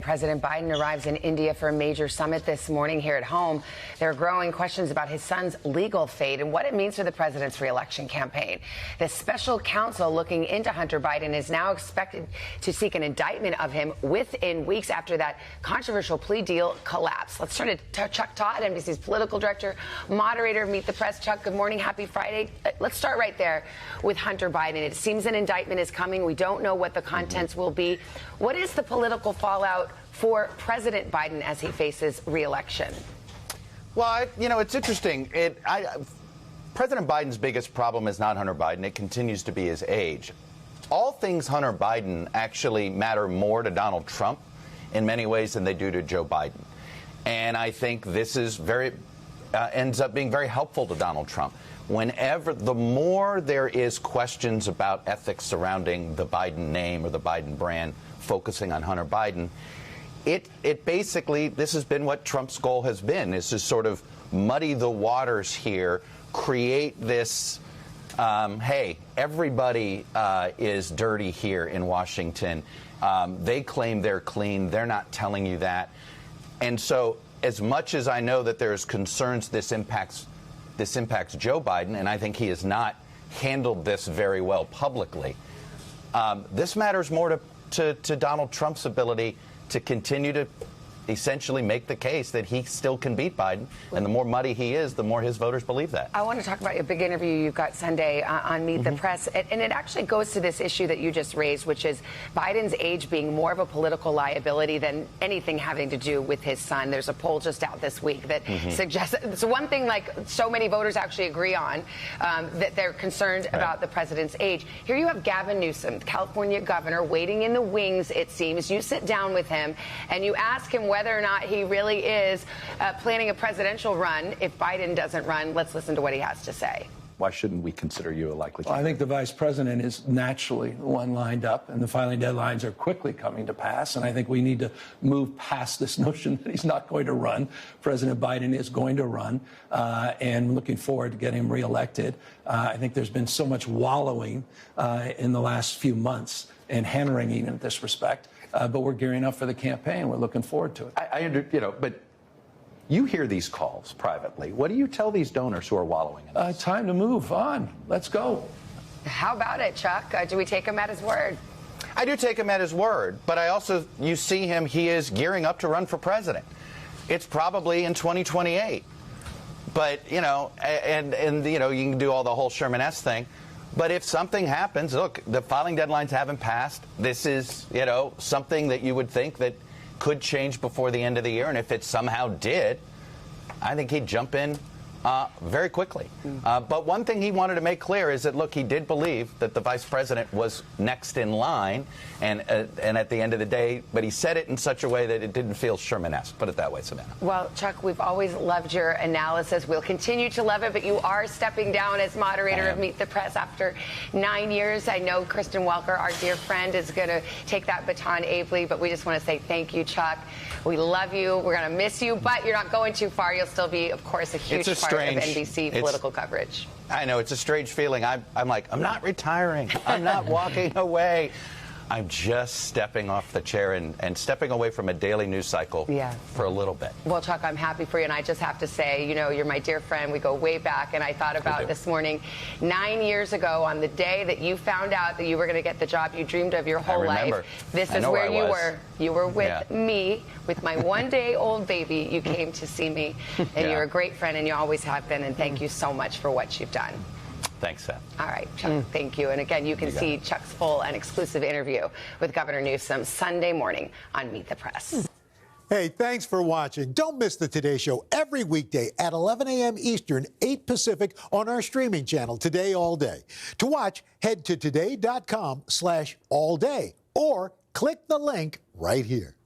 President Biden arrives in India for a major summit this morning. Here at home, there are growing questions about his son's legal fate and what it means for the president's reelection campaign. The special counsel looking into Hunter Biden is now expected to seek an indictment of him within weeks after that controversial plea deal collapsed. Let's turn to Chuck Todd, NBC's political director, moderator of Meet the Press. Chuck, good morning. Happy Friday. Let's start right there with Hunter Biden. It seems an indictment is coming. We don't know what the contents will be. What is the political fallout for President Biden as he faces re-election? Well, it's interesting. President Biden's biggest problem is not Hunter Biden. It continues to be his age. All things Hunter Biden actually matter more to Donald Trump in many ways than they do to Joe Biden. And I think this is ends up being very helpful to Donald Trump. The more there is questions about ethics surrounding the Biden name or the Biden brand focusing on Hunter Biden, it basically, this has been what Trump's goal has been, is to sort of muddy the waters here, create this, hey, everybody is dirty here in Washington. They claim they're clean. They're not telling you that. And so as much as I know that there's concerns this impacts Joe Biden, and I think he has not handled this very well publicly, this matters more to Donald Trump's ability to continue to essentially make the case that he still can beat Biden. And the more muddy he is, the more his voters believe that. I want to talk about your big interview you've got Sunday on Meet the Press. And it actually goes to this issue that you just raised, which is Biden's age being more of a political liability than anything having to do with his son. There's a poll just out this week that suggests it's one thing like so many voters actually agree on, that they're concerned about the president's age. Here you have Gavin Newsom, California governor, waiting in the wings, it seems. You sit down with him and you ask him whether or not he really is planning a presidential run if Biden doesn't run. Let's listen to what he has to say. Why shouldn't we consider you a likely candidate? Well, I think the vice president is naturally the one lined up, and the filing deadlines are quickly coming to pass. And I think we need to move past this notion that he's not going to run. President Biden is going to run, and looking forward to getting him reelected. I think there's been so much wallowing in the last few months and hand-wringing in this respect. But we're gearing up for the campaign. We're looking forward to it. But you hear these calls privately. What do you tell these donors who are wallowing in this? Time to move on. Let's go. How about it, Chuck? Do we take him at his word? I do take him at his word, but you see him, he is gearing up to run for president. It's probably in 2028. But, you can do all the whole Sherman-esque thing. But if something happens, look, the filing deadlines haven't passed. This is, something that you would think that could change before the end of the year. And if it somehow did, I think he'd jump in very quickly. But one thing he wanted to make clear is that, look, he did believe that the vice president was next in line. And at the end of the day, but he said it in such a way that it didn't feel Sherman-esque. Put it that way, Savannah. Well, Chuck, we've always loved your analysis. We'll continue to love it. But you are stepping down as moderator of Meet the Press after 9 years. I know Kristen Welker, our dear friend, is going to take that baton ably. But we just want to say thank you, Chuck. We love you. We're going to miss you. But you're not going too far. You'll still be, of course, a huge part of NBC political coverage. I know. It's a strange feeling. I'm like, I'm not retiring. I'm not walking away. I'm just stepping off the chair and stepping away from a daily news cycle for a little bit. Well, Chuck, I'm happy for you. And I just have to say, you're my dear friend. We go way back. And I thought about this morning, 9 years ago, on the day that you found out that you were going to get the job you dreamed of your whole life. This is where you were. You were with me, with my one-day-old baby. You came to see me. And you're a great friend, and you always have been. And thank you so much for what you've done. Thanks, Seth. All right, Chuck, thank you. And again, you can see Chuck's full and exclusive interview with Governor Newsom Sunday morning on Meet the Press. Hey, thanks for watching. Don't miss the Today Show every weekday at 11 a.m. Eastern, 8 Pacific on our streaming channel, Today All Day. To watch, head to today.com/allday or click the link right here.